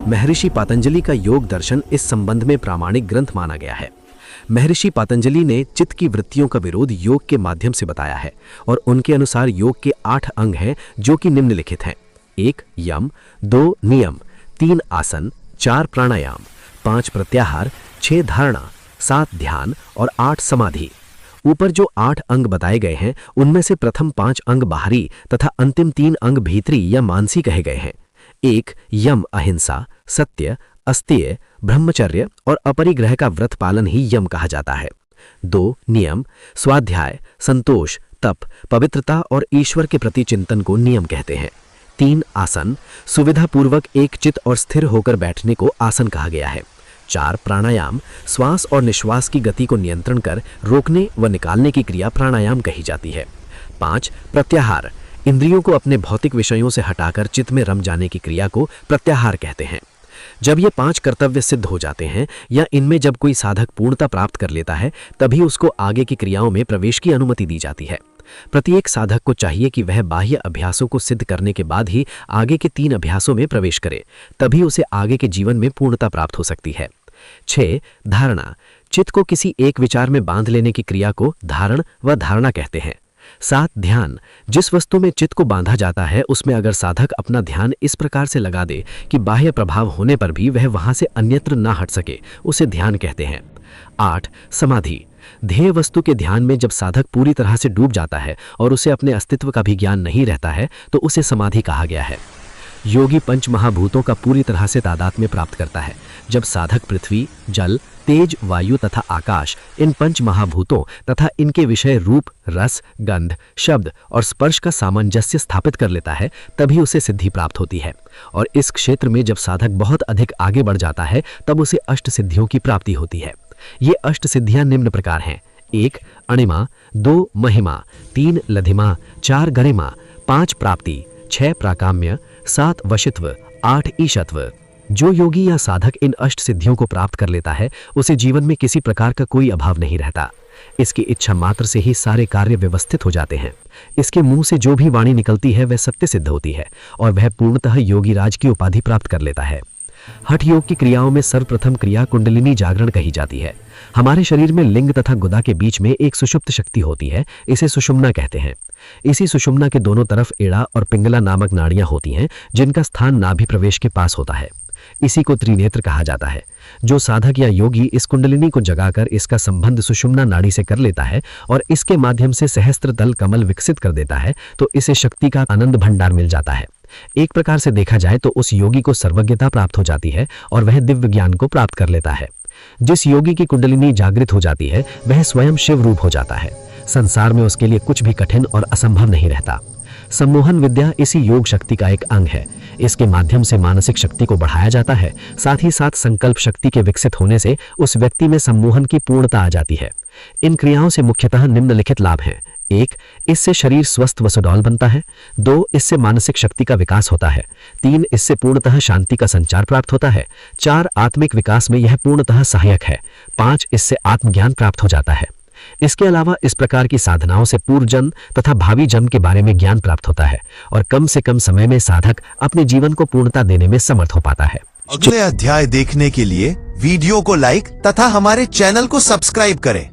महर्षि पतंजलि का योग दर्शन इस संबंध में प्रामाणिक ग्रंथ माना गया है। महर्षि पतंजलि ने चित्त की वृत्तियों का विरोध योग के माध्यम से बताया है और उनके अनुसार योग के 8 अंग हैं जो कि निम्नलिखित हैं: 1 यम, 2 नियम, 3 आसन, 4 प्राणायाम, 5 प्रत्याहार, 6 धारणा, 7 ध्यान और 8 समाधि। ऊपर जो 8 अंग बताए गए हैं उनमें से प्रथम 5 अंग बाहरी तथा अंतिम 3 अंग भीतरी या मानसी कहे गए हैं। 1 यम अहिंसा, सत्य, अस्तेय, ब्रह्मचर्य और अपरिग्रह का व्रत पालन ही यम कहा जाता है। 2 नियम, स्वाध्याय, संतोष, तप, पवित्रता और ईश्वर के प्रति चिंतन को नियम कहते हैं। 3 आसन, सुविधापूर्वक एक चित और स्थिर होकर बैठने को आसन कहा गया है। 4 प्राणायाम, श्वास और निश्वास की गति को नियंत्रण कर रोकने व निकालने की क्रिया प्राणायाम कही जाती है। 5 प्रत्याहार, इंद्रियों को अपने भौतिक विषयों से हटाकर चित्त में रम जाने की क्रिया को प्रत्याहार कहते हैं। जब ये 5 कर्तव्य सिद्ध हो जाते हैं या इनमें जब कोई साधक पूर्णता प्राप्त कर लेता है तभी उसको आगे की क्रियाओं में प्रवेश की अनुमति दी जाती है। प्रत्येक साधक को चाहिए कि वह बाह्य अभ्यासों को सिद्ध करने के बाद ही आगे के 3 अभ्यासों में प्रवेश करे, तभी उसे आगे के जीवन में पूर्णता प्राप्त हो सकती है। 6 धारणा, चित्त को किसी एक विचार में बांध लेने की क्रिया को धारण व धारणा कहते हैं। 7 ध्यान, जिस वस्तु में चित्त को बांधा जाता है उसमें अगर साधक अपना ध्यान इस प्रकार से लगा दे कि बाह्य प्रभाव होने पर भी वह वहां से अन्यत्र ना हट सके, उसे ध्यान कहते हैं। 8 समाधि, ध्येय वस्तु के ध्यान में जब साधक पूरी तरह से डूब जाता है और उसे अपने अस्तित्व का भी ज्ञान नहीं रहता है तो उसे समाधि कहा गया है। योगी 5 महाभूतों का पूरी तरह से तादात्म्य प्राप्त करता है। जब साधक पृथ्वी, जल, तेज, वायु तथा आकाश, इन 5 महाभूतों तथा इनके विषय रूप, रस, गंध, शब्द और स्पर्श का सामंजस्य स्थापित कर लेता है तभी उसे सिद्धि प्राप्त होती है। और इस क्षेत्र में जब साधक बहुत अधिक आगे बढ़ जाता है तब उसे अष्ट सिद्धियों की प्राप्ति होती है। ये अष्ट सिद्धियां निम्न प्रकार हैं: 1 अणिमा, 2 महिमा, 3 लधिमा, 4 गरिमा, 5 प्राप्ति, 6 प्राकाम्य, 7 वशित्व, 8 ईशत्व। जो योगी या साधक इन अष्ट सिद्धियों को प्राप्त कर लेता है उसे जीवन में किसी प्रकार का कोई अभाव नहीं रहता। इसकी इच्छा मात्र से ही सारे कार्य व्यवस्थित हो जाते हैं। इसके मुंह से जो भी वाणी निकलती है वह सत्य सिद्ध होती है और वह पूर्णतः योगी राज की उपाधि प्राप्त कर लेता है। हठ योग की क्रियाओं में सर्वप्रथम क्रिया कुंडलिनी जागरण कही जाती है। हमारे शरीर में लिंग तथा गुदा के बीच में एक सुषुप्त शक्ति होती है, इसे सुषुम्ना कहते हैं। इसी सुषुम्ना के दोनों तरफ एड़ा और पिंगला नामक नाड़ियां होती हैं जिनका स्थान नाभि प्रवेश के पास होता है। इसी को त्रिनेत्र कहा जाता है। जो साधक या योगी इस कुंडलिनी को जगाकर इसका संबंध सुषुम्ना नाड़ी से कर लेता है और इसके माध्यम से सहस्त्र दल कमल विकसित कर देता है तो इसे शक्ति का आनंद भंडार मिल जाता है। एक प्रकार से देखा जाए तो उस योगी को सर्वज्ञता प्राप्त हो जाती है और वह दिव्य ज्ञान को प्राप्त कर लेता है। जिस योगी की कुंडलिनी जागृत हो जाती है वह स्वयं शिव रूप हो जाता है। संसार में उसके लिए कुछ भी कठिन और असंभव नहीं रहता। सम्मोहन विद्या इसी योग शक्ति का एक अंग है। इसके माध्यम से मानसिक शक्ति को बढ़ाया जाता है, साथ ही साथ संकल्प शक्ति के विकसित होने से उस व्यक्ति में सम्मोहन की पूर्णता आ जाती है। इन क्रियाओं से मुख्यतः निम्नलिखित लाभ हैं: 1 इससे शरीर स्वस्थ व सुडौल बनता है। 2 इससे मानसिक शक्ति का विकास होता है। 3 इससे पूर्णतः शांति का संचार प्राप्त होता है। 4 आत्मिक विकास में यह पूर्णतः सहायक है। 5 इससे आत्मज्ञान प्राप्त हो जाता है। इसके अलावा इस प्रकार की साधनाओं से पूर्व जन्म तथा भावी जन्म के बारे में ज्ञान प्राप्त होता है और कम से कम समय में साधक अपने जीवन को पूर्णता देने में समर्थ हो पाता है। अगले अध्याय देखने के लिए वीडियो को लाइक तथा हमारे चैनल को सब्सक्राइब करें।